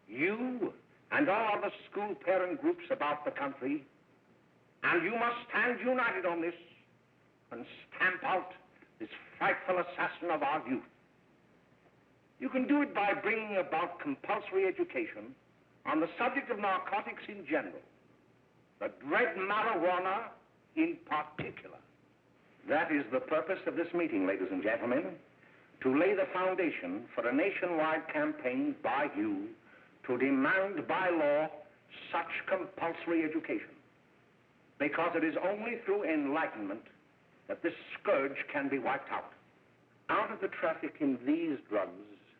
You and all other school parent groups about the country, and you must stand united on this and stamp out this frightful assassin of our youth. You can do it by bringing about compulsory education on the subject of narcotics in general, the dread marijuana in particular. That is the purpose of this meeting, ladies and gentlemen, to lay the foundation for a nationwide campaign by you to demand by law such compulsory education. Because it is only through enlightenment that this scourge can be wiped out. Out of the traffic in these drugs,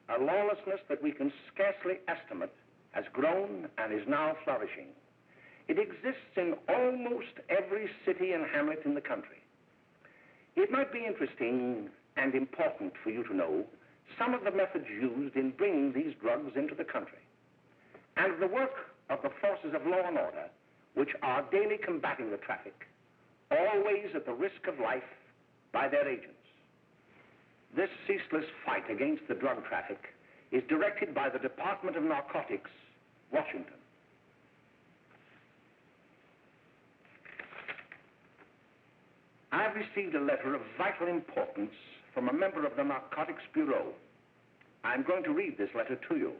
a lawlessness that we can scarcely estimate has grown and is now flourishing. It exists in almost every city and hamlet in the country. It might be interesting and important for you to know some of the methods used in bringing these drugs into the country, and the work of the forces of law and order which are daily combating the traffic, always at the risk of life by their agents. This ceaseless fight against the drug traffic is directed by the Department of Narcotics, Washington. I've received a letter of vital importance from a member of the Narcotics Bureau. I'm going to read this letter to you.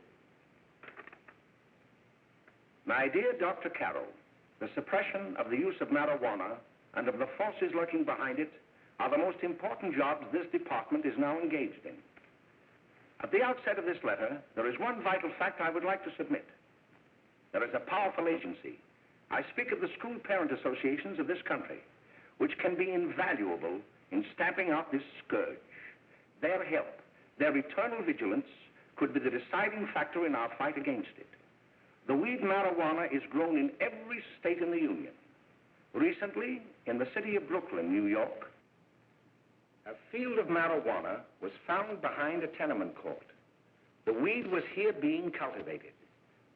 My dear Dr. Carroll, the suppression of the use of marijuana and of the forces lurking behind it are the most important jobs this department is now engaged in. At the outset of this letter, there is one vital fact I would like to submit. There is a powerful agency. I speak of the school parent associations of this country, which can be invaluable in stamping out this scourge. Their help, their eternal vigilance, could be the deciding factor in our fight against it. The weed marijuana is grown in every state in the Union. Recently, in the city of Brooklyn, New York, a field of marijuana was found behind a tenement court. The weed was here being cultivated,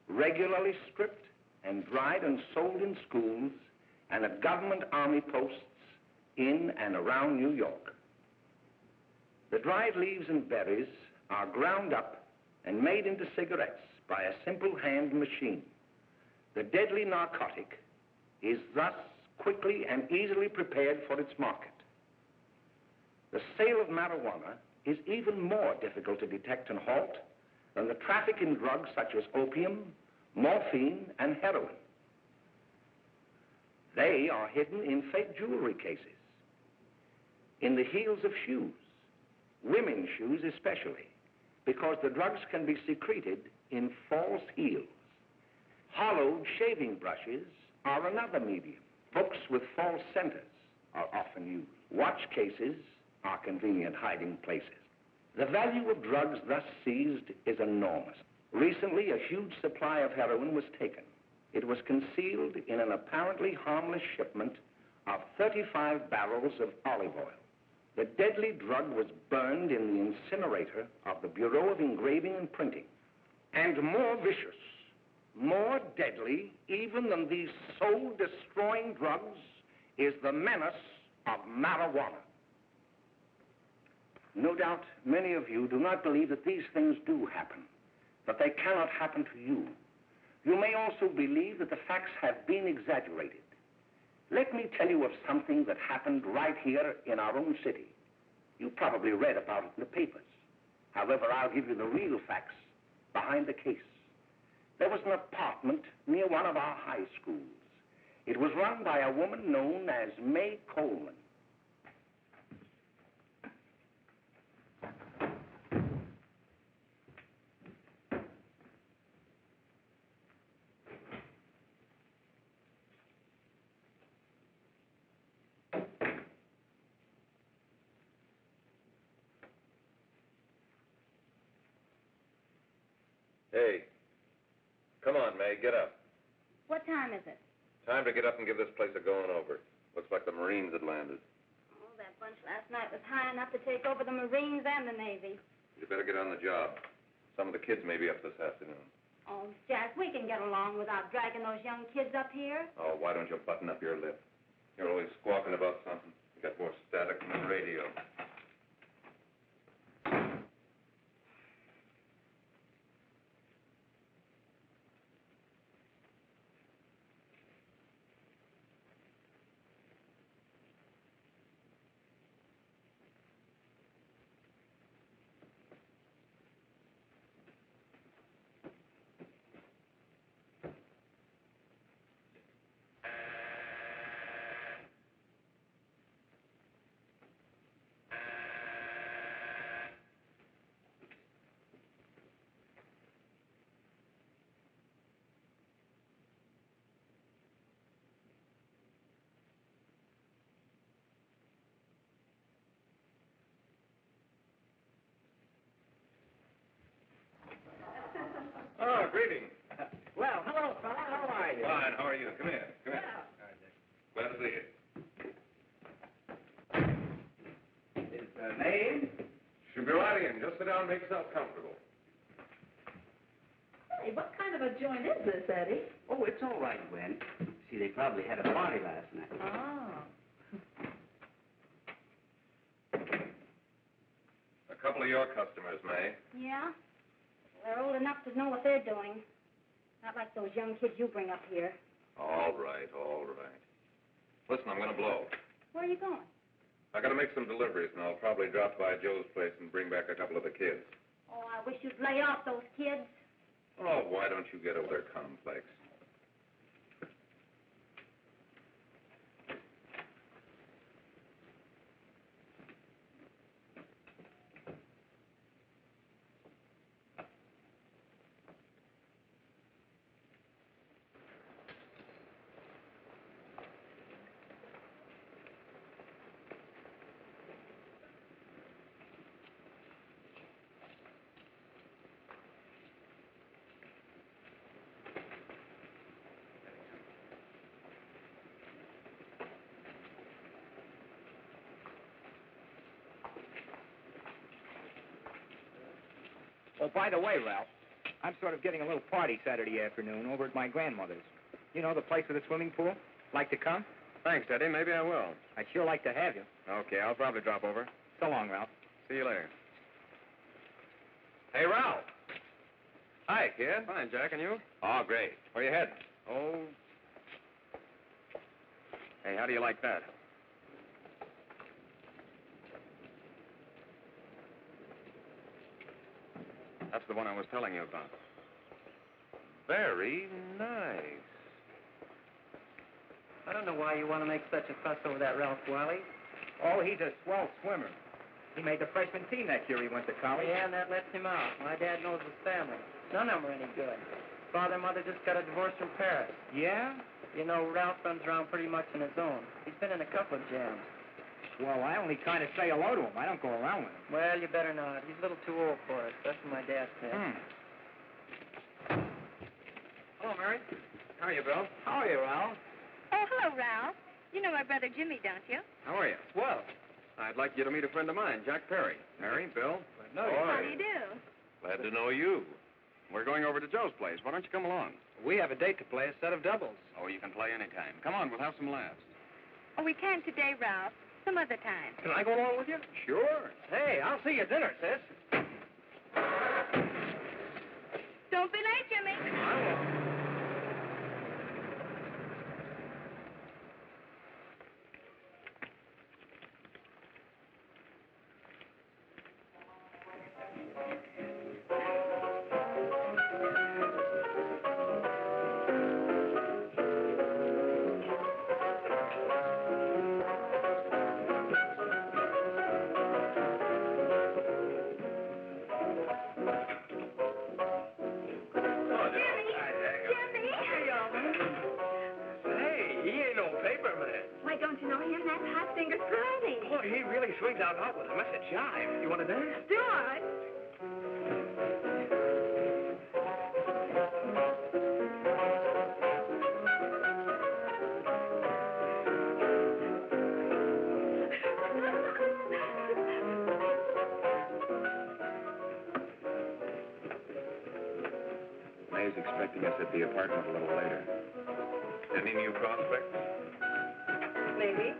regularly stripped and dried and sold in schools and at government army posts in and around New York. The dried leaves and berries are ground up and made into cigarettes by a simple hand machine. The deadly narcotic is thus quickly and easily prepared for its market. The sale of marijuana is even more difficult to detect and halt than the traffic in drugs such as opium, morphine, and heroin. They are hidden in fake jewelry cases, in the heels of shoes, women's shoes especially, because the drugs can be secreted in false heels. Hollowed shaving brushes are another medium. Books with false centers are often used. Watch cases are convenient hiding places. The value of drugs thus seized is enormous. Recently, a huge supply of heroin was taken. It was concealed in an apparently harmless shipment of 35 barrels of olive oil. The deadly drug was burned in the incinerator of the Bureau of Engraving and Printing. And more vicious, more deadly, even than these soul-destroying drugs, is the menace of marijuana. No doubt many of you do not believe that these things do happen, that they cannot happen to you. You may also believe that the facts have been exaggerated. Let me tell you of something that happened right here in our own city. You probably read about it in the papers. However, I'll give you the real facts behind the case. There was an apartment near one of our high schools. It was run by a woman known as May Coleman. Hey, come on, May, get up. What time is it? Time to get up and give this place a going over. Looks like the Marines had landed. Oh, that bunch last night was high enough to take over the Marines and the Navy. You better get on the job. Some of the kids may be up this afternoon. Oh, Jack, we can get along without dragging those young kids up here. Oh, why don't you button up your lip? You're always squawking about something. You got more static than the radio. Oh, greetings. Well, hello, fella. How are you? Fine, how are you? Come here. Come here. Glad to see you. Is her name? She'll be right in. Just sit down and make yourself comfortable. Hey, what kind of a joint is this, Eddie? Oh, it's all right, Gwen. See, they probably had a party last night. Oh. A couple of your customers, May. Yeah? They're old enough to know what they're doing. Not like those young kids you bring up here. All right, all right. Listen, I'm going to blow. Where are you going? I got to make some deliveries, and I'll probably drop by Joe's place and bring back a couple of the kids. Oh, I wish you'd lay off those kids. Oh, why don't you get over their complex? Oh, by the way, Ralph, I'm sort of getting a little party Saturday afternoon over at my grandmother's. You know, the place with the swimming pool? Like to come? Thanks, Eddie. Maybe I will. I'd sure like to have you. Okay, I'll probably drop over. So long, Ralph. See you later. Hey, Ralph. Hi, kid. Fine, Jack, and you? Oh, great. Where you heading? Oh. Hey, how do you like that? That's the one I was telling you about. Very nice. I don't know why you want to make such a fuss over that Ralph Wiley. Oh, he's a swell swimmer. He made the freshman team that year he went to college. Yeah, and that lets him out. My dad knows his family. None of them are any good. Father and mother just got a divorce from Paris. Yeah? You know, Ralph runs around pretty much on his own. He's been in a couple of jams. Well, I only kind of say hello to him. I don't go around with him. Well, you better not. He's a little too old for us. That's what my dad said. Hello, Mary. How are you, Bill? How are you, Ralph? Oh, hello, Ralph. You know my brother Jimmy, don't you? How are you? Well, I'd like you to meet a friend of mine, Jack Perry. Mary, Bill. no, How do you do? Glad to know you. We're going over to Joe's place. Why don't you come along? we have a date to play, a set of doubles. Oh, you can play anytime. Come on, we'll have some laughs. Oh, we can today, Ralph. Some other time. Can I go along with you? Sure. Hey, I'll see you at dinner, sis. Don't be late, Jimmy. I won't. Why, don't you know him? That's Hot Fingers Friday. Boy, he really swings out hot with him. That's a jive. You want to dance? Do it. May's expecting us at the apartment a little later. Any new prospects? Maybe.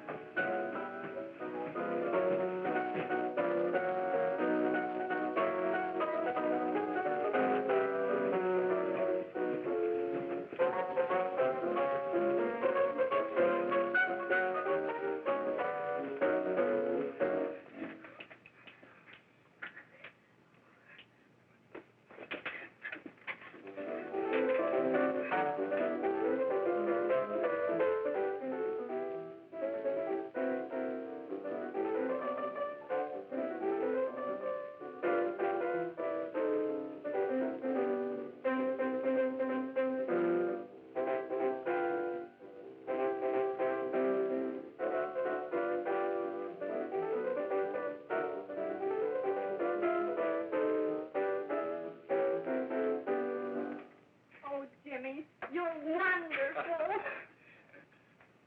Oh, Jimmy, you're wonderful.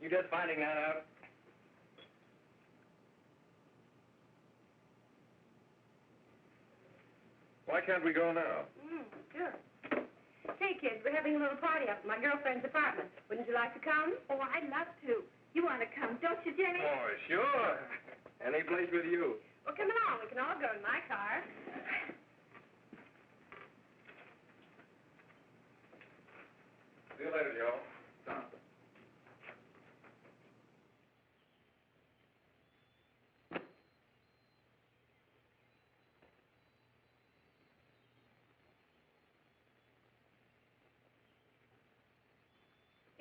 You just finding that out? Why can't we go now? Sure. Hey, kids, we're having a little party up at my girlfriend's apartment. Wouldn't you like to come? Oh, I'd love to. You want to come, don't you, Jimmy? Oh, sure. Any place with you. Well, come along. We can all go in my car. See you later, Joe.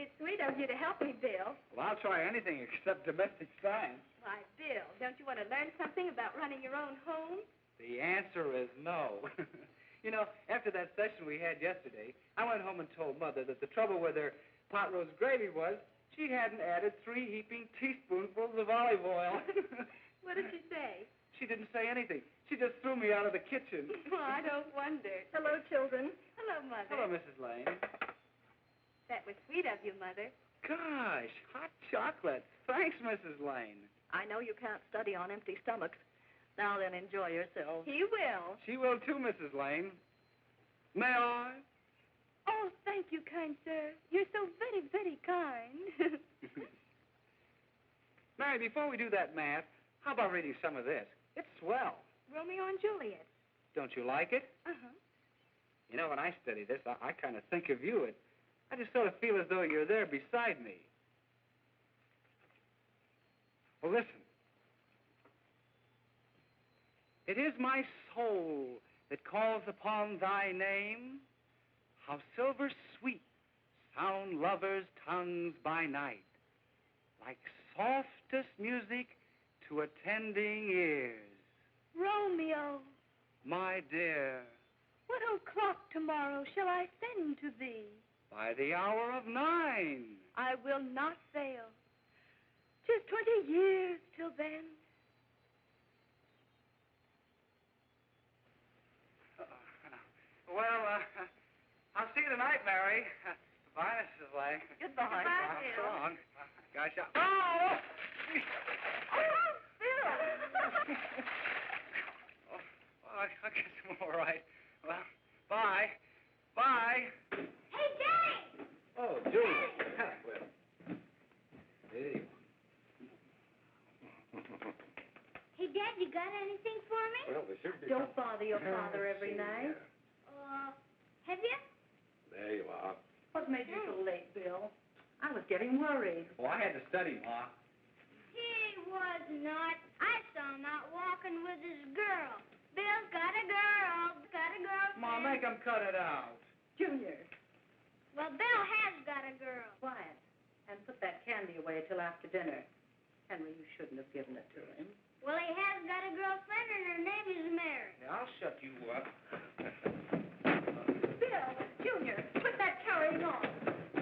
It's sweet of you to help me, Bill. Well, I'll try anything except domestic science. Why, Bill, don't you want to learn something about running your own home? The answer is no. You know, after that session we had yesterday, I went home and told Mother that the trouble with her pot roast gravy was she hadn't added 3 heaping teaspoonfuls of olive oil. What did she say? She didn't say anything. She just threw me out of the kitchen. Well, I don't wonder. Hello, children. Hello, Mother. Hello, Mrs. Lane. That was sweet of you, Mother. Gosh, hot chocolate. Thanks, Mrs. Lane. I know you can't study on empty stomachs, Now then, enjoy yourself. He will. She will too, Mrs. Lane. May I? Oh, thank you, kind sir. You're so very, very kind. Mary, before we do that math, how about reading some of this? It's swell. Romeo and Juliet. Don't you like it? Uh-huh. You know, when I study this, I kind of think of you. I just sort of feel as though you're there beside me. Well, listen. It is my soul that calls upon thy name. How silver sweet sound lovers' tongues by night, like softest music to attending ears. Romeo, My dear, what o'clock tomorrow shall I send to thee? by the hour of 9. I will not fail. 'Tis 20 years till then. Well, I'll see you tonight, Mary. Goodbye, Mrs. Lane. Goodbye. Goodbye, So Bill. long. Gosh, oh! Oh, Bill! Oh, well, I guess I'm all right. Well, bye. Bye. Hey, Daddy! Oh, Julie. Well, there you Hey, Dad, you got anything for me? Well, there should be Don't bother your father every night. Have you? There you are. What made you so late, Bill? I was getting worried. Oh, I had to study, Ma. He was not. I saw him out walking with his girl. Bill's got a girl. Got a girlfriend. Ma, make him cut it out. Junior, Well, Bill has got a girl. quiet. And put that candy away till after dinner. Henry, you shouldn't have given it to him. Well, he has got a girlfriend, and her name is Mary. Yeah, I'll shut you up. Bill, Junior, quit that carrying on.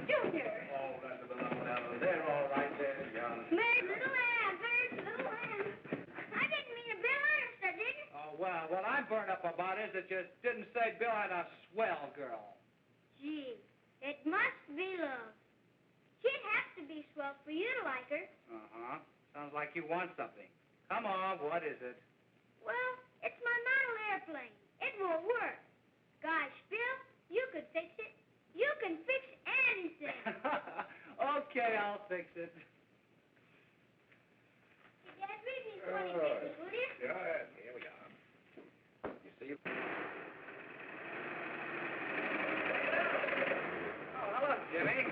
Junior! Oh, that's a little now. They're all right there, young. Mary's little Ann. Mary's little Ann. I didn't mean to Bill Ernest, I didn't. Oh, well, what I'm burned up about is that you didn't say Bill had a swell girl. Gee, it must be love. She'd have to be swell for you to like her. Uh-huh. Sounds like you want something. Come on, what is it? Well, it's my model airplane. It won't work. Gosh, Bill, you could fix it. You can fix anything. Okay, I'll fix it. Dad, read me 20 pages, will you? Yeah, here we are. You see? Oh, hello, Jimmy.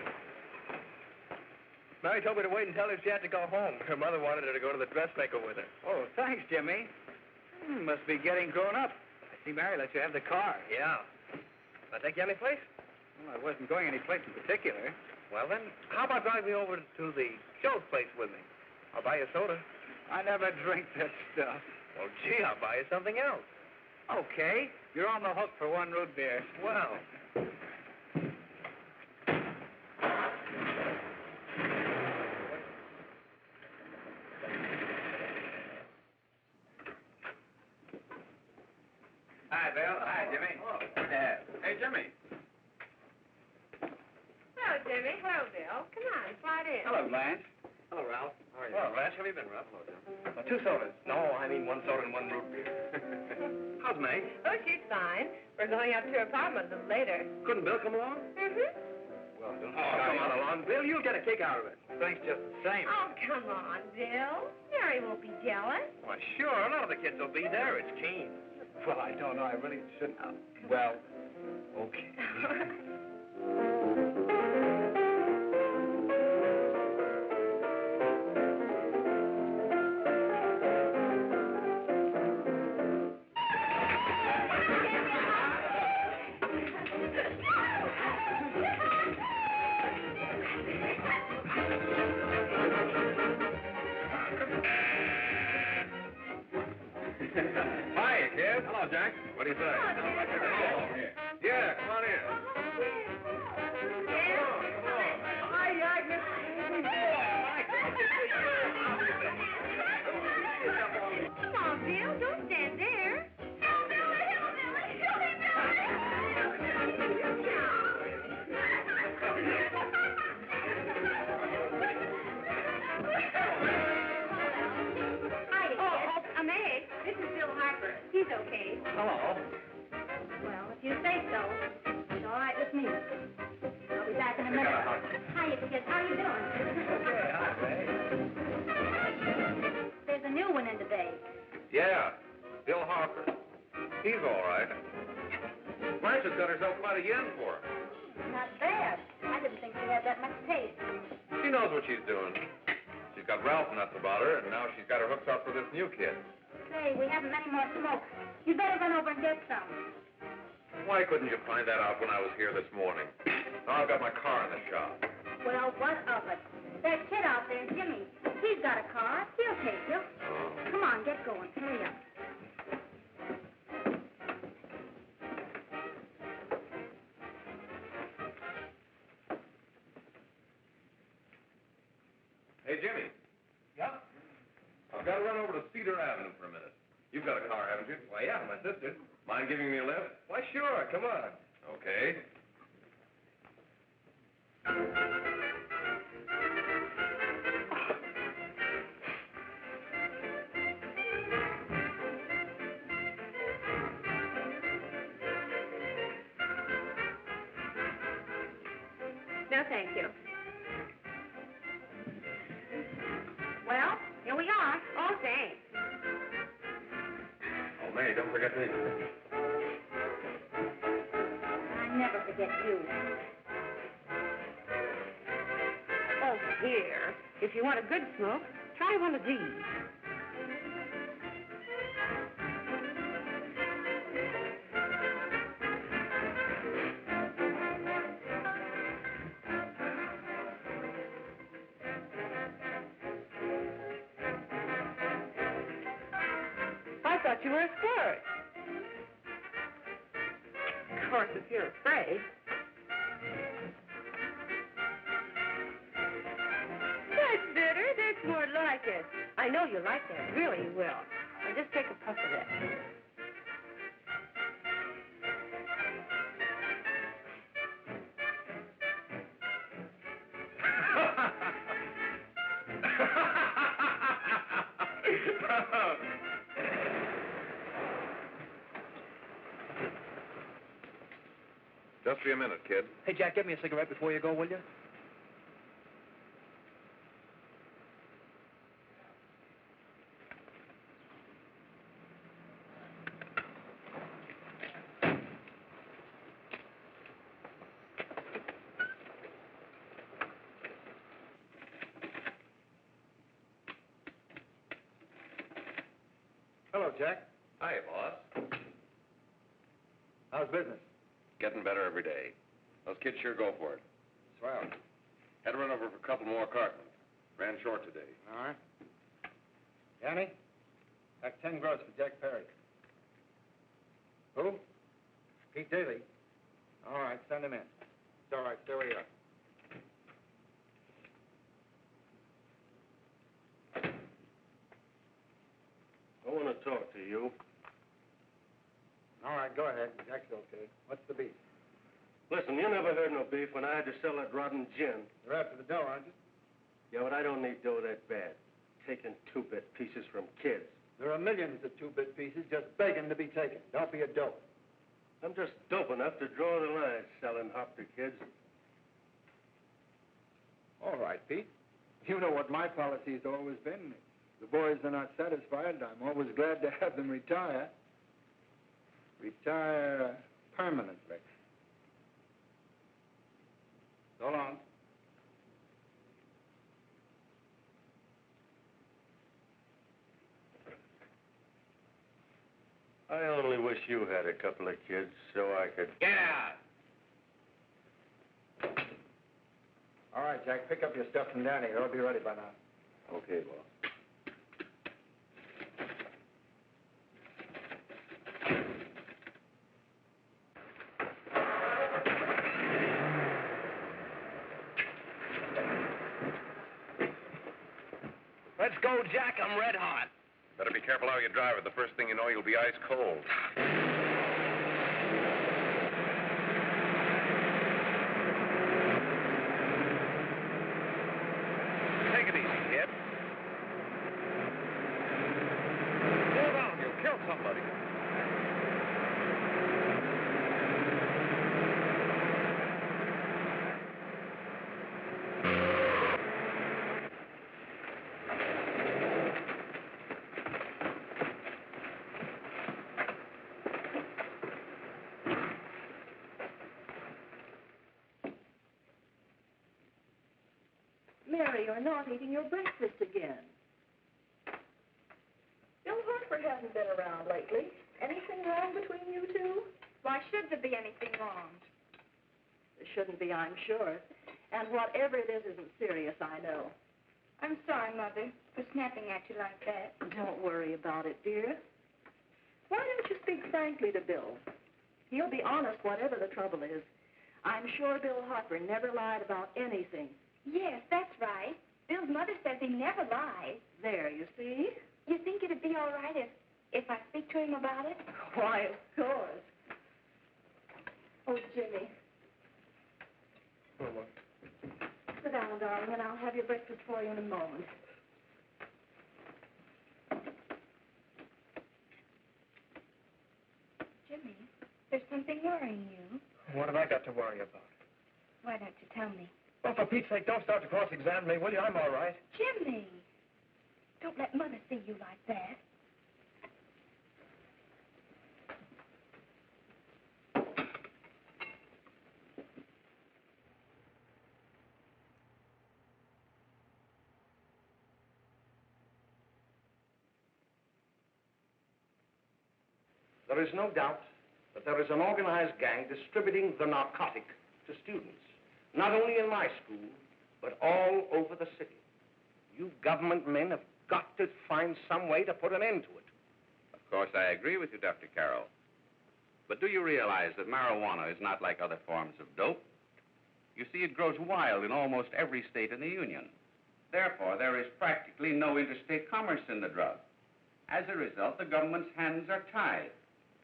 Mary told me to wait and tell her she had to go home. Her mother wanted her to go to the dressmaker with her. Oh, thanks, Jimmy. Must be getting grown up. I see Mary let you have the car. Yeah. Can I take you any place? Well, I wasn't going any place in particular. Well, then, how about driving me over to the Joe's place with me? I'll buy you a soda. I never drink that stuff. Well, gee, I'll buy you something else. Okay, you're on the hook for one root beer. Well. Hi, Bill. Hi, Jimmy. Oh. Good to have. Hey, Jimmy. Hello, Jimmy. Hello, Bill. Come on, slide in. Hello, Blanche. Hello, Ralph. How are you? Well, Ralph, how have you been, Ralph? Hello, Jim. 2 sodas. No, I mean 1 soda and 1 root beer. How's May? Oh, she's fine. We're going up to her apartment a little later. Couldn't Bill come along? Mm-hmm. Well, don't come on along, Bill. You'll get a kick out of it. Thanks just the same. Oh, come on, Bill. Mary won't be jealous. Why, sure. A lot of the kids will be there. It's keen. Well, I don't know. I really shouldn't. Well, okay. Hiya, kid. Hello, Jack. What do you say? Yeah, come on in. Come on, Bill. Don't stand there. Hi, I'm May. This is Hello. Well, if you say so, it's all right with me. I'll be back in a minute. Hiya, kids. How you doing? Okay, hi, Ray. There's a new one in today. Yeah, Bill Harper. He's all right. Blanche has got herself quite a yen for him. Not bad. I didn't think she had that much taste. She knows what she's doing. She's got Ralph nuts about her, and now she's got her hooks up for this new kid. Say, we haven't many more smokes. You better run over and get some. Why couldn't you find that out when I was here this morning? Now I've got my car in the shop. Well, what of it? That kid out there, Jimmy, he's got a car. He'll take you. Oh. Come on, get going. Hurry up. Hey, Jimmy. Yep. I've got to run over to Cedar Avenue for a minute. You've got a car, haven't you? Why, yeah, my sister. Mind giving me a lift? Why, sure. Come on. Okay. No, thank you. Well, here we are. Oh, thanks. Oh, May, don't forget me. I never forget you. Oh, here. If you want a good smoke, try one of these. I thought you were a sport. Of course, if you're afraid. That's better. That's more like it. I know you like that. Really, you will. Now just take a puff of that. Just be a minute, kid. Hey, Jack, get me a cigarette before you go, will you? Hello, Jack. Hi, boss. How's business? Getting better every day. Those kids sure go for it. Swell. Had to run over for a couple more cartons. Ran short today. All right. Danny, that's 10 gross for Jack Perry. Who? Pete Daly. All right, send him in. It's all right, stay where you are. I want to talk to you. All right, go ahead. Jack's okay. What's the beef? Listen, you never heard no beef when I had to sell that rotten gin. You're after the dough, aren't you? Yeah, but I don't need dough that bad. Taking two-bit pieces from kids. There are millions of two-bit pieces just begging to be taken. Don't be a dope. I'm just dope enough to draw the line selling hop to kids. All right, Pete. You know what my policy's always been. If the boys are not satisfied, I'm always glad to have them retire. Retire permanently. So long. I only wish you had a couple of kids so I could... Get out! All right, Jack, pick up your stuff from Danny. They'll be ready by now. Okay, boss. Let's go, Jack. I'm red hot. Better be careful how you drive it. The first thing you know, you'll be ice cold. Take it easy, kid. Slow down. You'll kill somebody. Mary, you're not eating your breakfast again. Bill Harper hasn't been around lately. Anything wrong between you two? Why should there be anything wrong? There shouldn't be, I'm sure. And whatever it is isn't serious, I know. I'm sorry, Mother, for snapping at you like that. Don't worry about it, dear. Why don't you speak frankly to Bill? He'll be honest whatever the trouble is. I'm sure Bill Harper never lied about anything. Yes, that's right. Bill's mother says he never lies. There, you see? You think it'd be all right if I speak to him about it? Why, of course. Oh, Jimmy. Mama. Sit down, darling, and I'll have your breakfast for you in a moment. Jimmy, there's something worrying you. What have I got to worry about? Why don't you tell me? Well, for Pete's sake, don't start to cross-examine me, will you? I'm all right. Jimmy! Don't let Mother see you like that. There is no doubt that there is an organized gang distributing the narcotic to students, not only in my school, but all over the city. You government men have got to find some way to put an end to it. Of course, I agree with you, Dr. Carroll. But do you realize that marijuana is not like other forms of dope? You see, it grows wild in almost every state in the Union. Therefore, there is practically no interstate commerce in the drug. As a result, the government's hands are tied.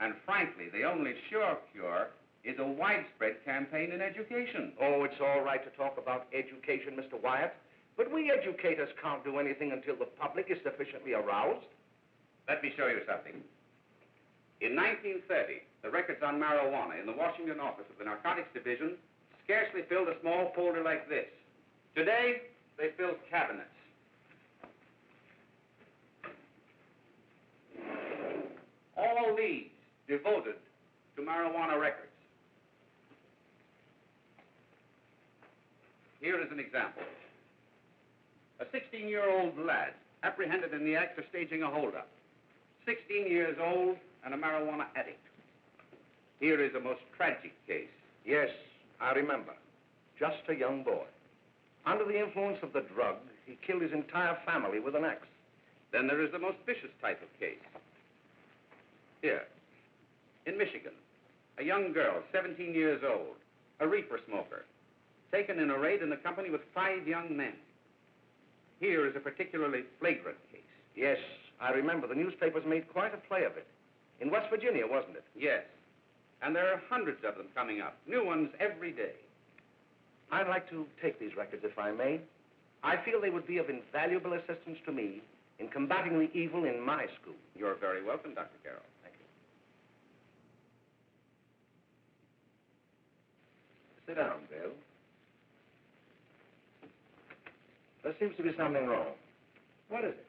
And frankly, the only sure cure is a widespread campaign in education. Oh, it's all right to talk about education, Mr. Wyatt, but we educators can't do anything until the public is sufficiently aroused. Let me show you something. In 1930, the records on marijuana in the Washington office of the Narcotics Division scarcely filled a small folder like this. Today, they fill cabinets. All these devoted to marijuana records. Here is an example. A 16-year-old lad apprehended in the act of staging a holdup. 16 years old and a marijuana addict. Here is a most tragic case. Yes, I remember. Just a young boy. Under the influence of the drug, he killed his entire family with an axe. Then there is the most vicious type of case. Here, in Michigan, a young girl, 17 years old, a reefer smoker, taken in a raid in the company with 5 young men. Here is a particularly flagrant case. Yes, I remember. The newspapers made quite a play of it. In West Virginia, wasn't it? Yes. And there are hundreds of them coming up, new ones every day. I'd like to take these records, if I may. I feel they would be of invaluable assistance to me in combating the evil in my school. You're very welcome, Dr. Carroll. Thank you. Sit down, Bill. There seems to be something wrong. What is it?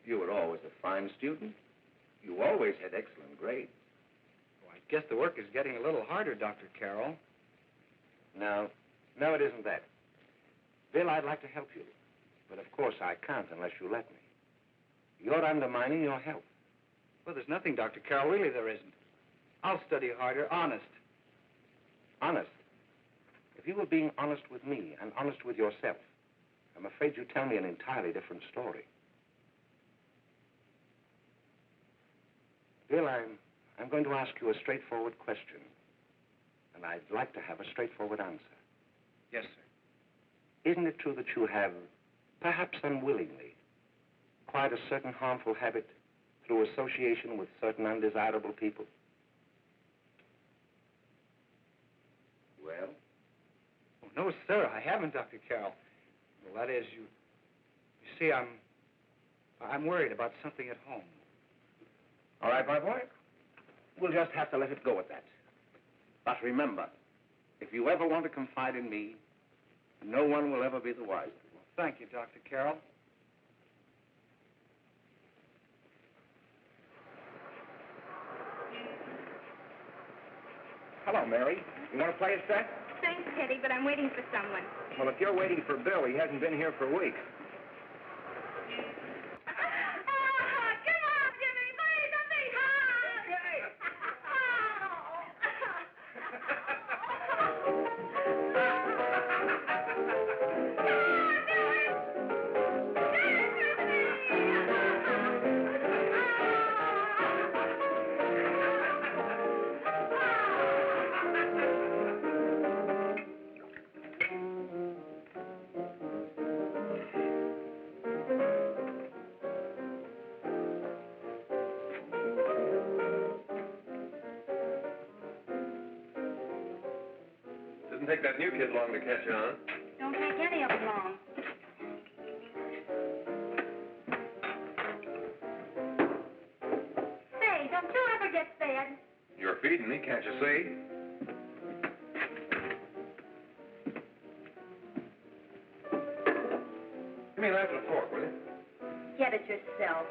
You were always a fine student. You always had excellent grades. Well, I guess the work is getting a little harder, Dr. Carroll. No, it isn't that. Bill, I'd like to help you. But of course I can't unless you let me. You're undermining your health. Well, there's nothing, Dr. Carroll. Really, there isn't. I'll study harder, honest. Honest? If you were being honest with me and honest with yourself, I'm afraid you'd tell me an entirely different story. Bill, I'm going to ask you a straightforward question. And I'd like to have a straightforward answer. Yes, sir. Isn't it true that you have, perhaps unwillingly, acquired a certain harmful habit through association with certain undesirable people? Well? Oh, no, sir, I haven't, Dr. Carroll. Well, that is, you see, I'm worried about something at home. All right, my boy. We'll just have to let it go at that. But remember, if you ever want to confide in me, no one will ever be the wiser. Well, thank you, Dr. Carroll. Hello, Mary. You want to play a set? Thanks, Teddy, but I'm waiting for someone. Well, if you're waiting for Bill, he hasn't been here for weeks. Come on, Jimmy, please, a big hug! Doesn't take that new kid long to catch on. Don't take any of them long. Say, don't you ever get fed? You're feeding me, can't you see? Give me a knife and a fork, will you? Get it yourself.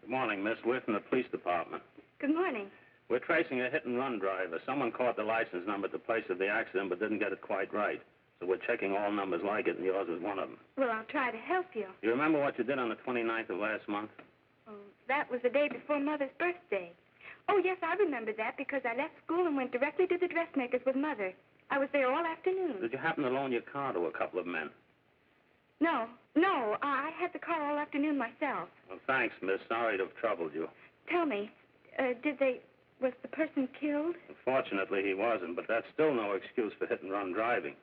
Good morning, Miss. We're from the police department. Good morning. We're tracing a hit-and-run driver. Someone caught the license number at the place of the accident but didn't get it quite right. So we're checking all numbers like it, and yours was one of them. Well, I'll try to help you. You remember what you did on the 29th of last month? Oh, that was the day before Mother's birthday. Oh, yes, I remember that because I left school and went directly to the dressmaker's with Mother. I was there all afternoon. Did you happen to loan your car to a couple of men? No, I had the car all afternoon myself. Well, thanks, miss. Sorry to have troubled you. Tell me, was the person killed? Unfortunately, he wasn't, but that's still no excuse for hit-and-run driving.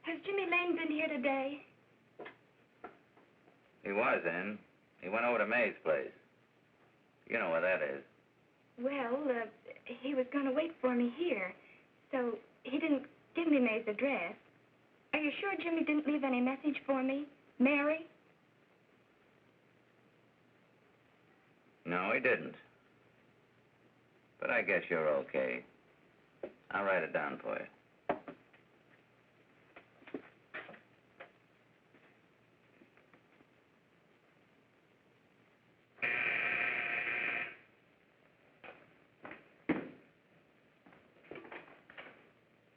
Has Jimmy Lane been here today? He was in. He went over to May's place. You know where that is. Well, he was going to wait for me here, so he didn't give me May's address. Are you sure Jimmy didn't leave any message for me? Mary? No, he didn't. But I guess you're okay. I'll write it down for you.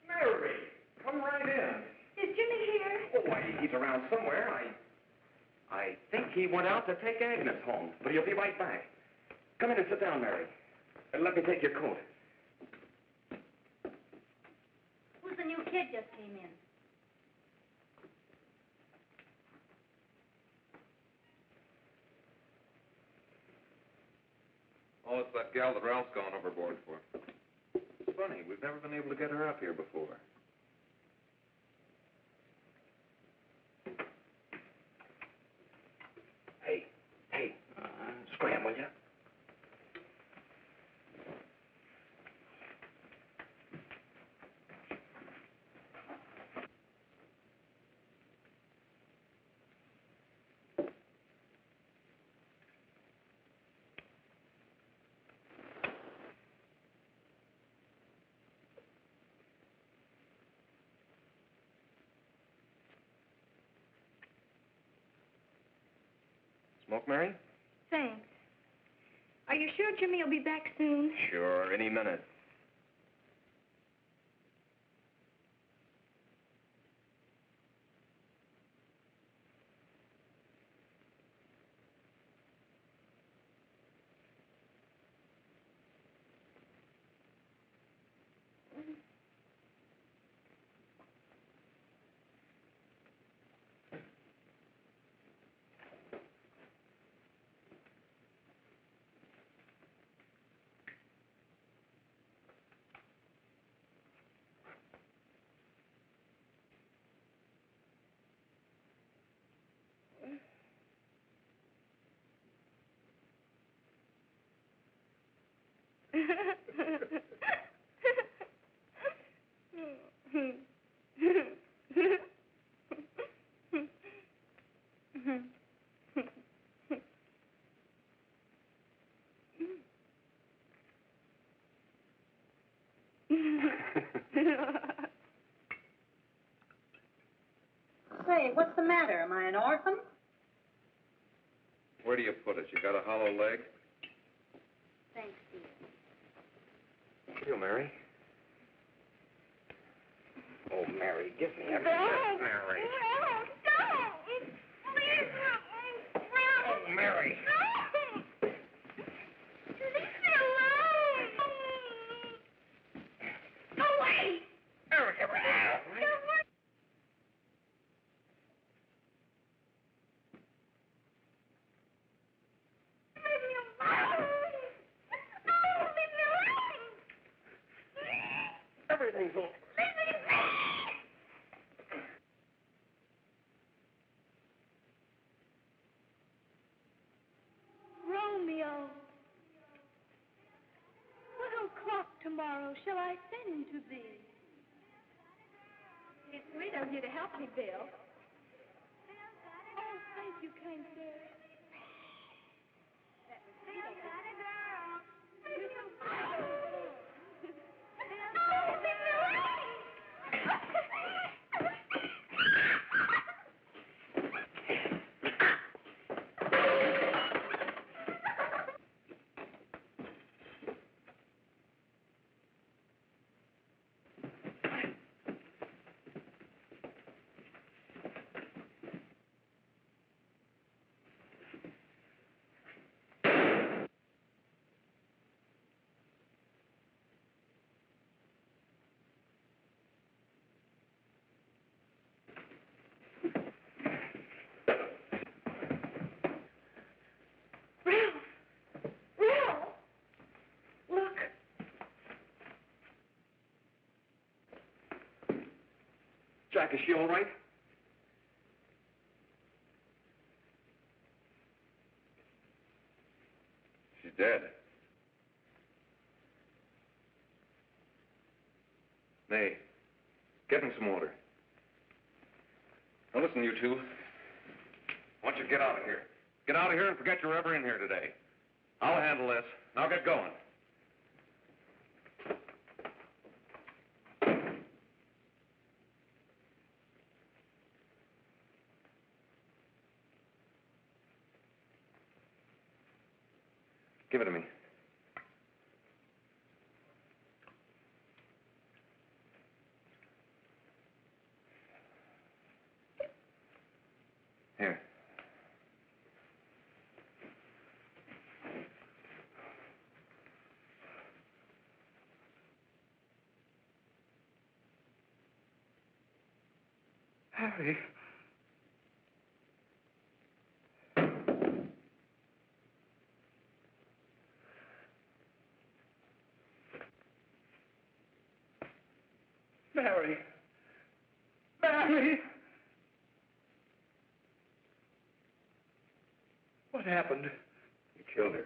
Mary, come right in. Is Jimmy here? Oh, why, he's around somewhere. I think he went out to take Agnes home, but he'll be right back. Come in and sit down, Mary. And let me take your coat. Who's the new kid just came in? Oh, it's that gal that Ralph's gone overboard for. It's funny, we've never been able to get her up here before. Hey, scram, will you? Smoke, Mary? Thanks. Are you sure Jimmy will be back soon? Sure, any minute. Say, what's the matter? Am I an orphan? Where do you put it? You got a hollow leg? Thanks, dear. You, Mary. Oh, Mary, give me a No. Mary. No, don't. Please, no. Oh, Mary. No. Leave me alone. Go away. Mary, give me out. Go away. Leave me alone. No, leave me alone. Everything's all... Romeo, what o'clock tomorrow shall I send to thee? It's sweet of you to help me, Bill. Oh, thank you, kind sir. That was sweet of you. You're so kind. Oh, leave me alone. Jack, is she all right? She's dead. Nay, get him some water. Now listen, you two. I want you to get out of here. Get out of here and forget you're ever in here today. I'll handle this. Now get going. Give it to me. Here. Harry. Mary. Mary! What happened? You killed her.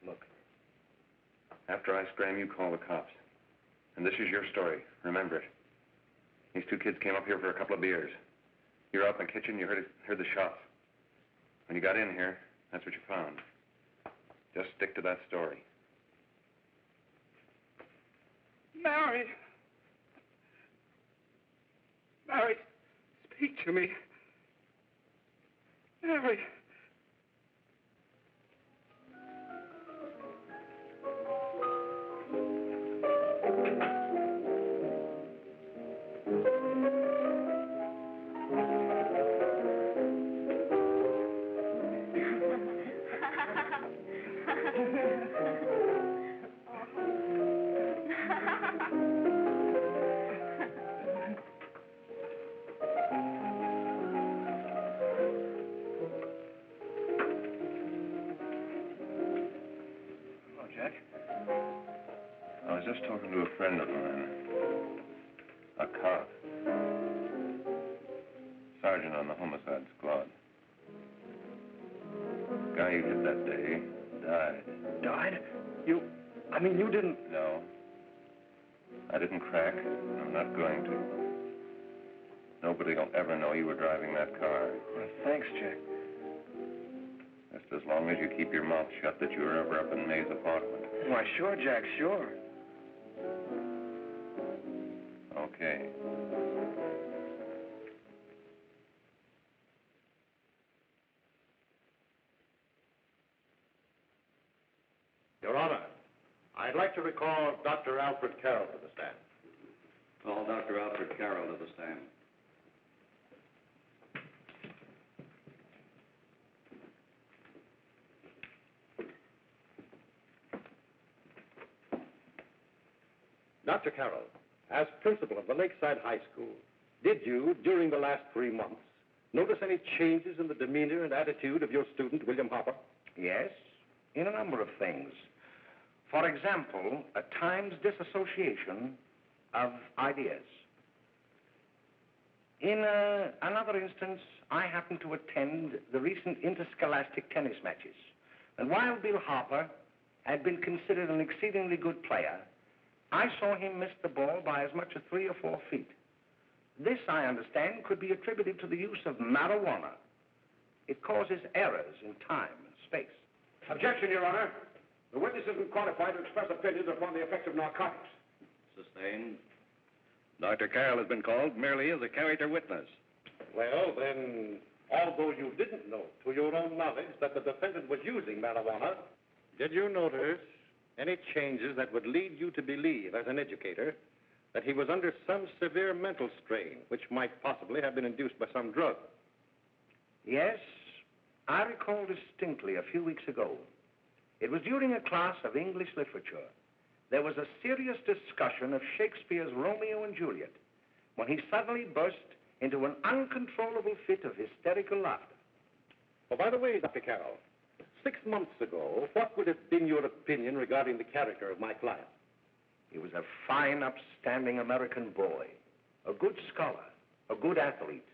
Look, after I scram, you call the cops. And this is your story. Remember it. These two kids came up here for a couple of beers. You were out in the kitchen, you heard the shots. When you got in here, that's what you found. Just stick to that story. Mary. Mary, speak to me. Mary. I was just talking to a friend of mine, a cop, sergeant on the homicide squad. The guy you hit that day died. Died? You didn't... No. I didn't crack. I'm not going to. Nobody will ever know you were driving that car. Well, thanks, Jack. Just as long as you keep your mouth shut that you were ever up in May's apartment. Why, sure, Jack, sure. Okay. Your Honor, I'd like to recall Dr. Alfred Carroll to the stand. Call Dr. Alfred Carroll to the stand. Dr. Carroll, as principal of the Lakeside High School, did you, during the last 3 months, notice any changes in the demeanor and attitude of your student, William Harper? Yes, in a number of things. For example, at times disassociation of ideas. In another instance, I happened to attend the recent interscholastic tennis matches. And while Bill Harper had been considered an exceedingly good player, I saw him miss the ball by as much as 3 or 4 feet. This, I understand, could be attributed to the use of marijuana. It causes errors in time and space. Objection, Your Honor. The witness isn't qualified to express opinions upon the effects of narcotics. Sustained. Dr. Carroll has been called merely as a character witness. Well, then, although you didn't know to your own knowledge that the defendant was using marijuana, did you notice any changes that would lead you to believe, as an educator, that he was under some severe mental strain, which might possibly have been induced by some drug? Yes, I recall distinctly a few weeks ago. It was during a class of English literature. There was a serious discussion of Shakespeare's Romeo and Juliet when he suddenly burst into an uncontrollable fit of hysterical laughter. Oh, by the way, Dr. Carroll, 6 months ago, what would have been your opinion regarding the character of my client? He was a fine, upstanding American boy, a good scholar, a good athlete,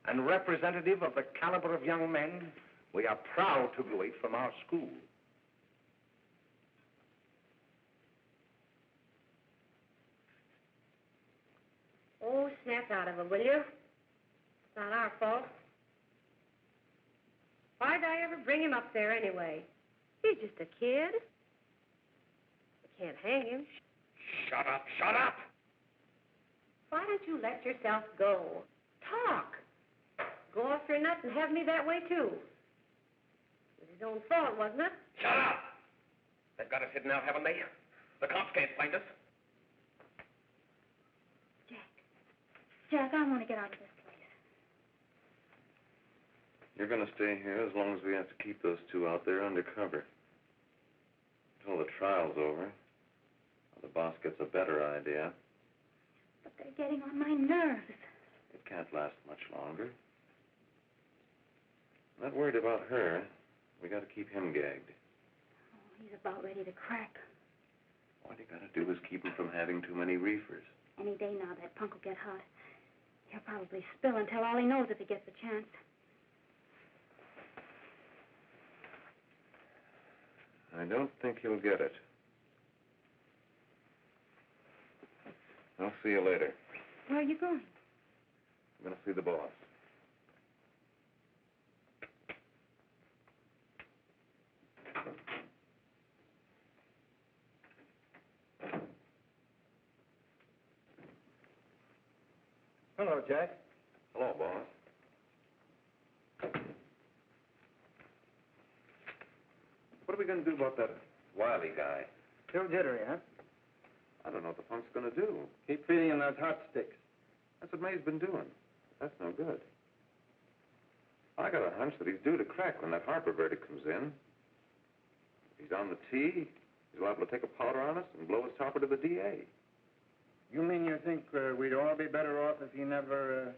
and representative of the caliber of young men we are proud to graduate from our school. Oh, snap out of it, will you? It's not our fault. Why'd I ever bring him up there anyway? He's just a kid. I can't hang him. Shut up, shut up! Why don't you let yourself go? Talk. Go off your nut and have me that way, too. It was his own fault, wasn't it? Shut up! They've got us hidden out, haven't they? The cops can't find us. Jack, I want to get out of this place. You're going to stay here as long as we have to keep those two out there undercover. Until the trial's over. Or the boss gets a better idea. But they're getting on my nerves. It can't last much longer. I'm not worried about her. We got to keep him gagged. Oh, he's about ready to crack. All you got to do is keep him from having too many reefers. Any day now, that punk will get hot. He'll probably spill and tell all he knows if he gets the chance. I don't think he'll get it. I'll see you later. Where are you going? I'm going to see the boss. Hello, Jack. Hello, boss. What are we going to do about that Wiley guy? Still jittery, huh? I don't know what the punk's going to do. Keep feeding him those hot sticks. That's what May's been doing. That's no good. I got a hunch that he's due to crack when that Harper verdict comes in. If he's on the tee, he's liable to take a powder on us and blow his topper to the DA. You mean you think we'd all be better off if he never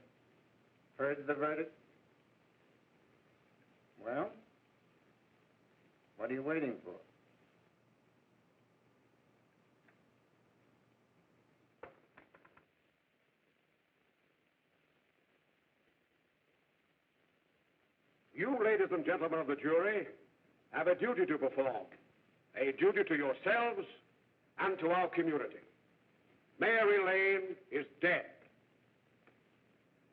heard the verdict? Well, what are you waiting for? You, ladies and gentlemen of the jury, have a duty to perform. A duty to yourselves and to our community. Mary Lane is dead.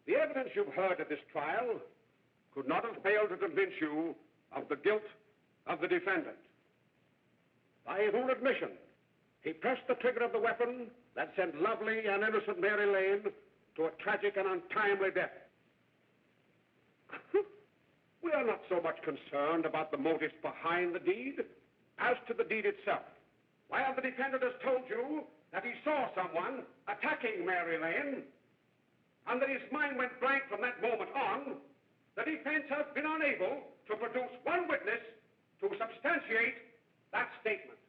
The evidence you've heard at this trial could not have failed to convince you of the guilt of the defendant. By his own admission, he pressed the trigger of the weapon that sent lovely and innocent Mary Lane to a tragic and untimely death. We are not so much concerned about the motives behind the deed as to the deed itself. While the defendant has told you that he saw someone attacking Mary Lane and that his mind went blank from that moment on, the defense has been unable to produce one witness to substantiate that statement.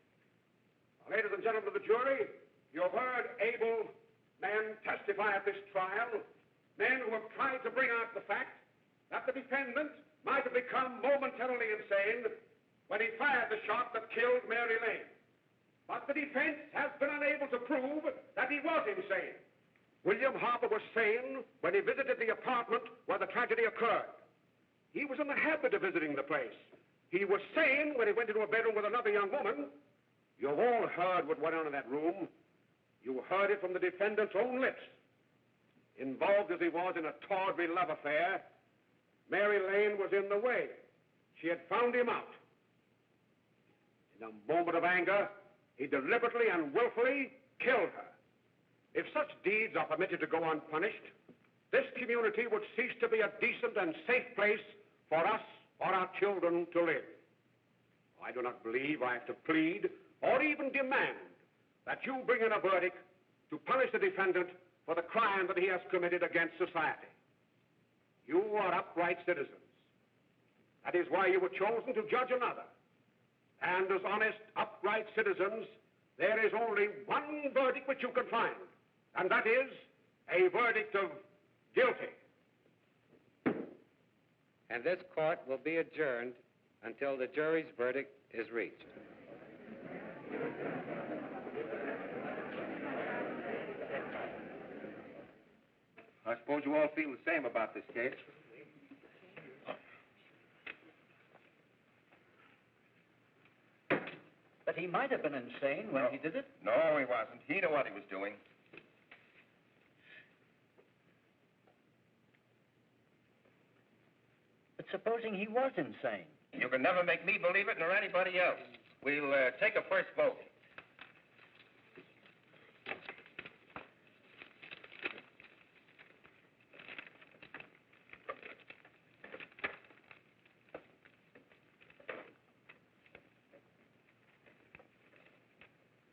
Now, ladies and gentlemen of the jury, you have heard able men testify at this trial, men who have tried to bring out the fact that the defendant might have become momentarily insane when he fired the shot that killed Mary Lane. But the defense has been unable to prove that he was insane. William Harper was sane when he visited the apartment where the tragedy occurred. He was in the habit of visiting the place. He was sane when he went into a bedroom with another young woman. You've all heard what went on in that room. You heard it from the defendant's own lips. Involved as he was in a tawdry love affair, Mary Lane was in the way. She had found him out. In a moment of anger, he deliberately and willfully killed her. If such deeds are permitted to go unpunished, this community would cease to be a decent and safe place for us or our children to live. I do not believe I have to plead or even demand that you bring in a verdict to punish the defendant for the crime that he has committed against society. You are upright citizens. That is why you were chosen to judge another. And as honest, upright citizens, there is only one verdict which you can find, and that is a verdict of guilty. And this court will be adjourned until the jury's verdict is reached. I suppose you all feel the same about this case. But he might have been insane when he did it. No, he wasn't. He knew what he was doing. But supposing he was insane? You can never make me believe it nor anybody else. We'll take a first vote.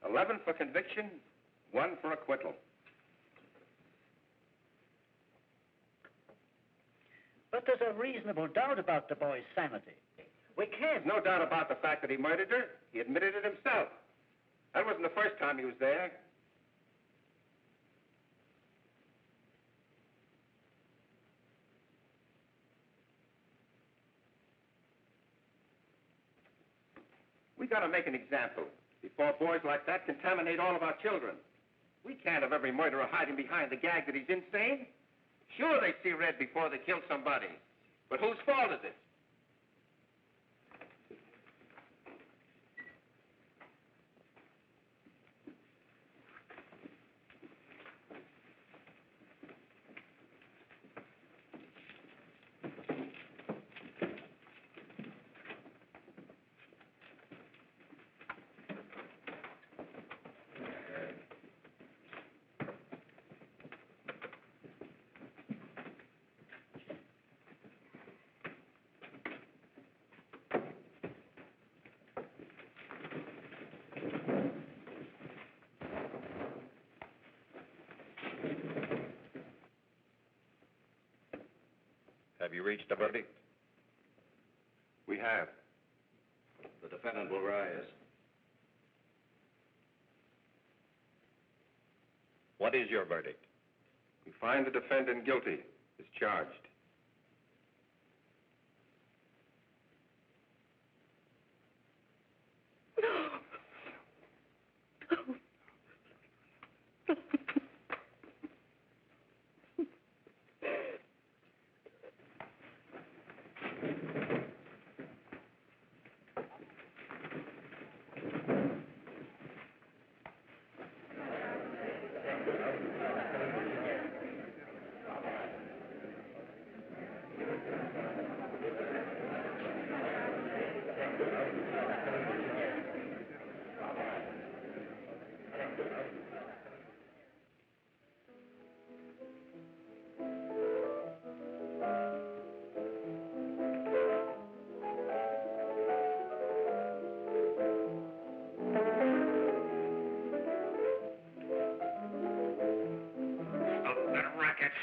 $11 for conviction, 1 for acquittal. But there's a reasonable doubt about the boy's sanity. We can't. No doubt about the fact that he murdered her. He admitted it himself. That wasn't the first time he was there. We got to make an example before boys like that contaminate all of our children. We can't have every murderer hiding behind the gag that he's insane. Sure, they see red before they kill somebody. But whose fault is it? Have you reached a verdict? We have. The defendant will rise. What is your verdict? We find the defendant guilty as charged.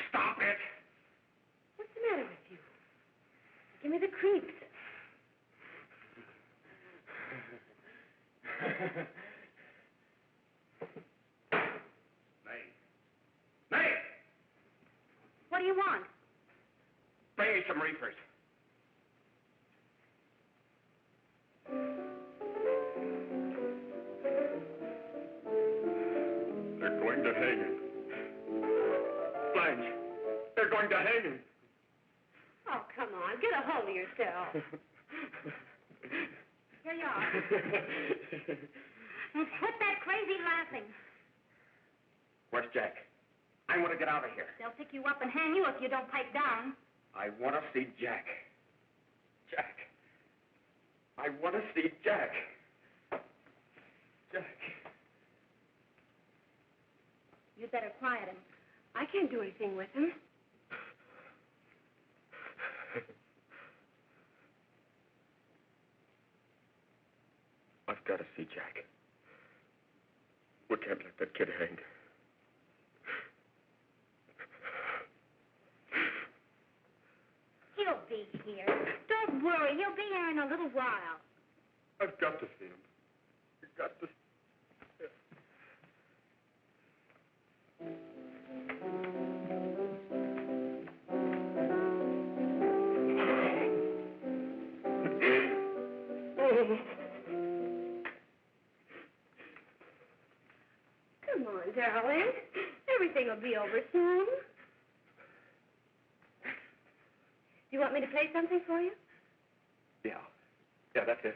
Stop it! What's the matter with you? Give me the creeps. Nay! What do you want? Bring me some reefers. They're going to hang him. Blanche, they're going to hang him. Oh, come on. Get a hold of yourself. Here you are. Now, quit that crazy laughing. Where's Jack? I want to get out of here. They'll pick you up and hang you if you don't pipe down. I want to see Jack. Jack. I want to see Jack. Jack. You'd better quiet him. I can't do anything with him. I've got to see Jack. We can't let that kid hang. He'll be here. Don't worry. He'll be here in a little while. I've got to see him. I've got to. Come on, darling. Everything will be over soon. Do you want me to play something for you? Yeah, that's it.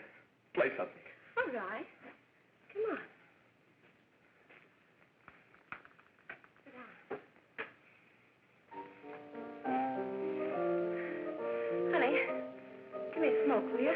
Play something. All right. Come on. Sit down. Honey, give me a smoke, will you?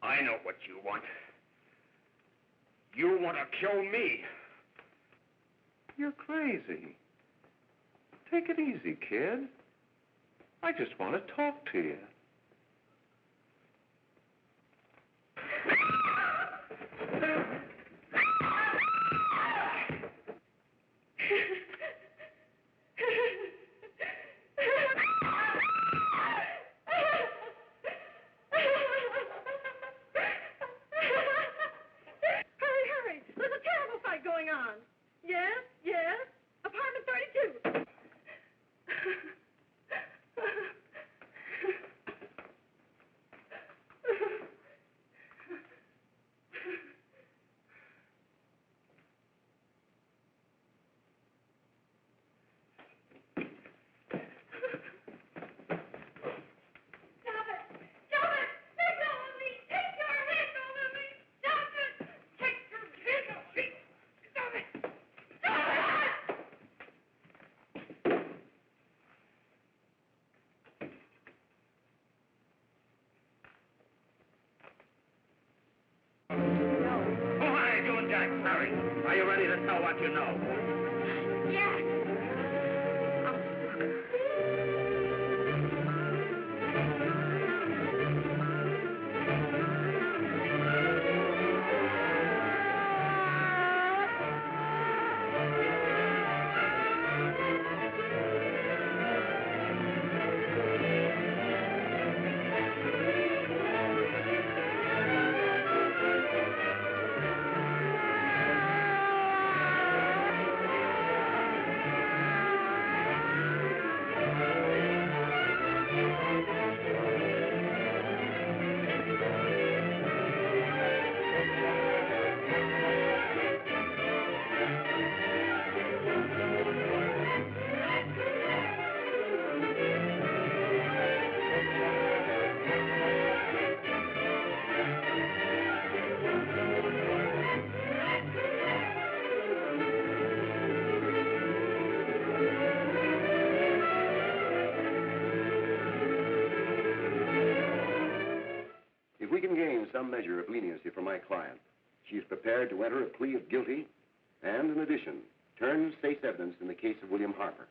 I know what you want. You want to kill me. You're crazy. Take it easy, kid. I just want to talk to you. what you know. Jack! If we can gain some measure of leniency for my client, she is prepared to enter a plea of guilty and, in addition, turn state's evidence in the case of William Harper.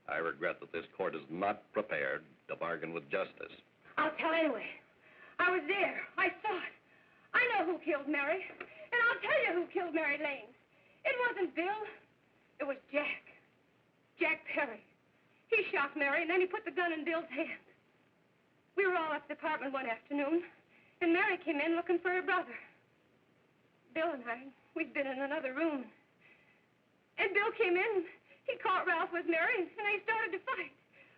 I regret that this court is not prepared to bargain with justice. I'll tell anyway. I was there. I saw it. I know who killed Mary. And I'll tell you who killed Mary Lane. It wasn't Bill. It was Jack. Jack Perry. He shot Mary, and then he put the gun in Bill's hand. We were all at the apartment one afternoon, and Mary came in looking for her brother. Bill and I, we'd been in another room. And Bill came in. He caught Ralph with Mary, and they started to fight.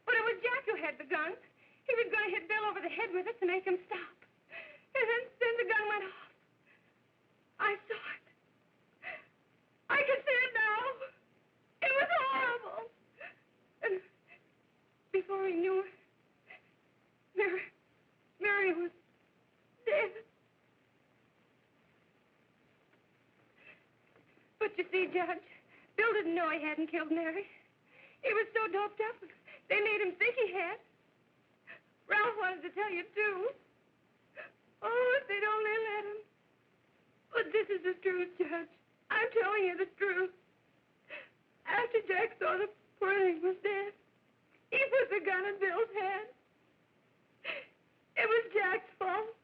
But it was Jack who had the gun. He was going to hit Bill over the head with it to make him stop. And then the gun went off. I saw it. I can see it now. It was horrible. And before he knew it, Mary was dead. But you see, Judge, Bill didn't know he hadn't killed Mary. He was so doped up, they made him think he had. Ralph wanted to tell you, too. Oh, if they'd only let him. But this is the truth, Judge. I'm telling you the truth. After Jack saw the poor thing was dead, he put the gun in Bill's hand. It was Jack's fault.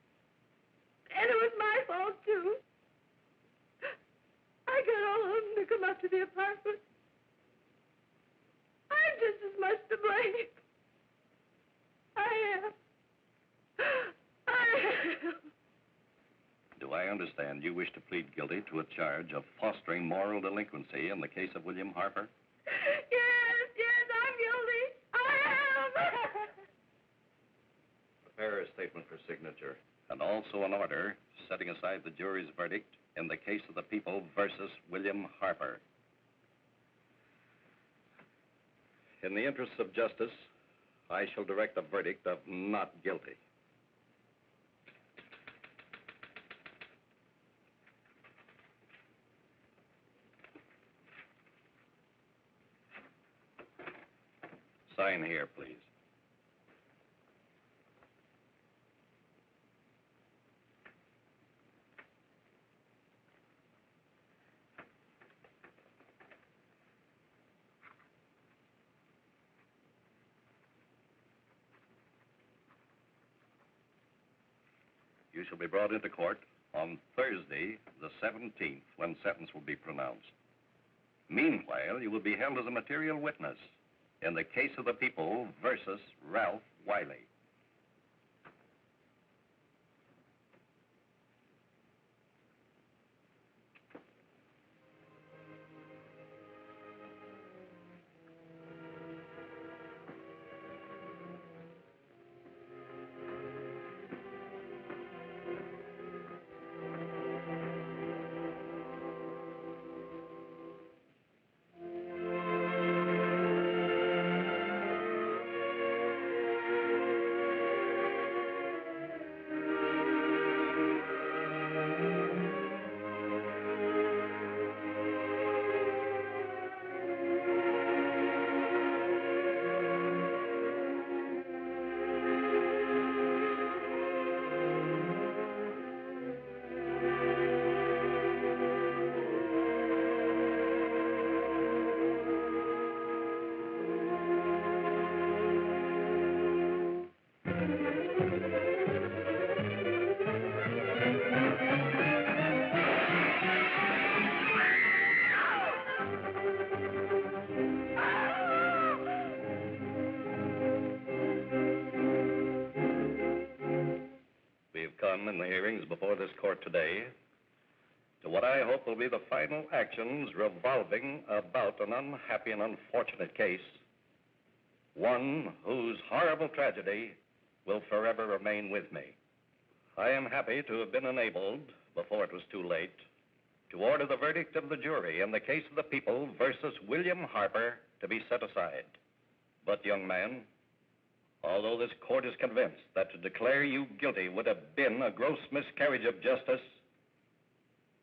And it was my fault, too. I got all of them to come up to the apartment. I'm just as much to blame. I am. Do I understand you wish to plead guilty to a charge of fostering moral delinquency in the case of William Harper? Yes, I'm guilty. I am. Prepare a statement for signature, and also an order setting aside the jury's verdict in the case of the people versus William Harper. In the interests of justice, I shall direct a verdict of not guilty. Sign here, please. You shall be brought into court on Thursday, the 17th, when sentence will be pronounced. Meanwhile, you will be held as a material witness in the case of the people versus Ralph Wiley. done in the hearings before this court today to what I hope will be the final actions revolving about an unhappy and unfortunate case, one whose horrible tragedy will forever remain with me. I am happy to have been enabled, before it was too late, to order the verdict of the jury in the case of the people versus William Harper to be set aside. But, young man, although this court is convinced that to declare you guilty would have been a gross miscarriage of justice,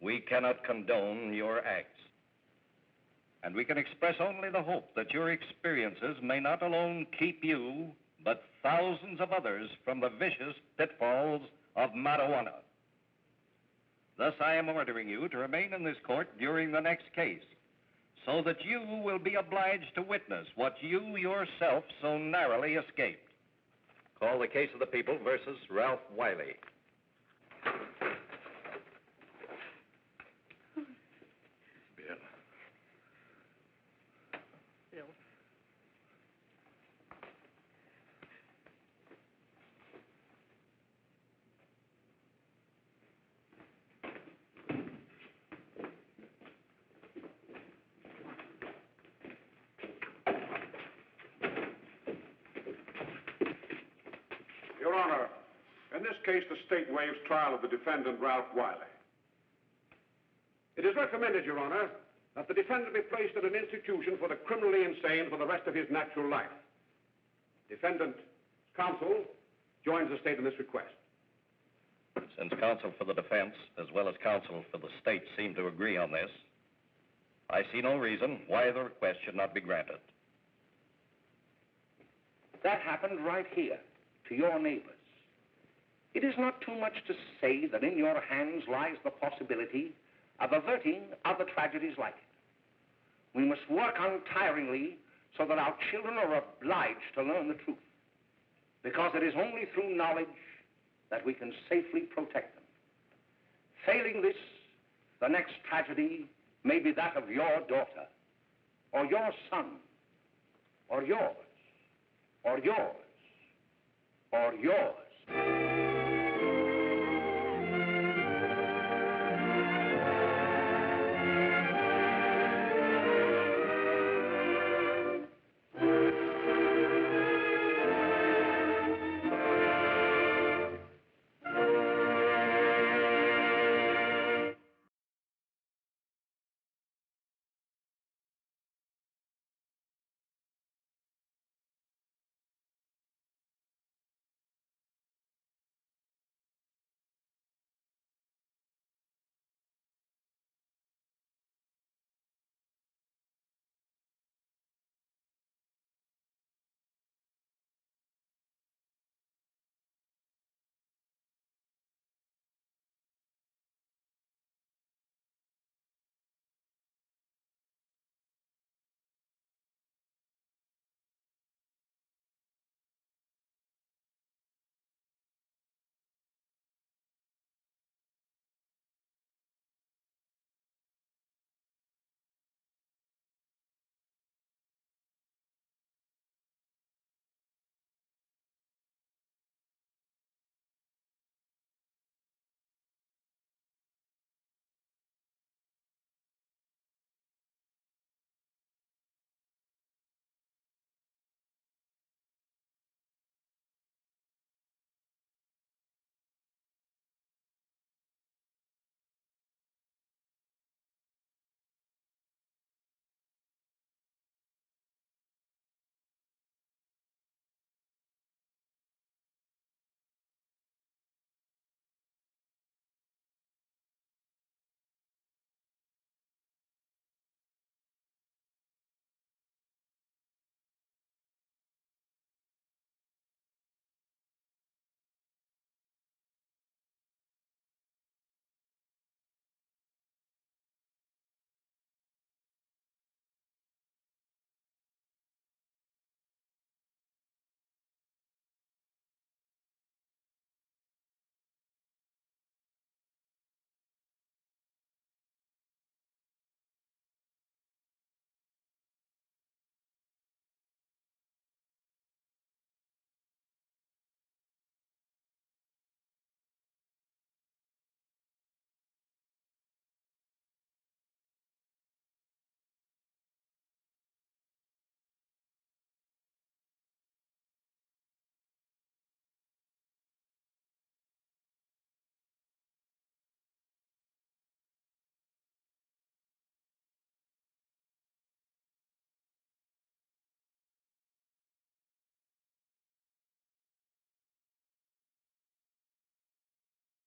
we cannot condone your acts. And we can express only the hope that your experiences may not alone keep you, but thousands of others from the vicious pitfalls of marijuana. Thus, I am ordering you to remain in this court during the next case, so that you will be obliged to witness what you yourself so narrowly escaped. Call the case of the people versus Ralph Wiley. Your Honor, in this case, the state waives trial of the defendant, Ralph Wiley. It is recommended, Your Honor, that the defendant be placed in an institution for the criminally insane for the rest of his natural life. Defendant's counsel joins the state in this request. Since counsel for the defense, as well as counsel for the state, seem to agree on this, I see no reason why the request should not be granted. That happened right here, to your neighbors. It is not too much to say that in your hands lies the possibility of averting other tragedies like it. We must work untiringly so that our children are obliged to learn the truth, because it is only through knowledge that we can safely protect them. Failing this, the next tragedy may be that of your daughter, or your son, or yours, or yours, or yours.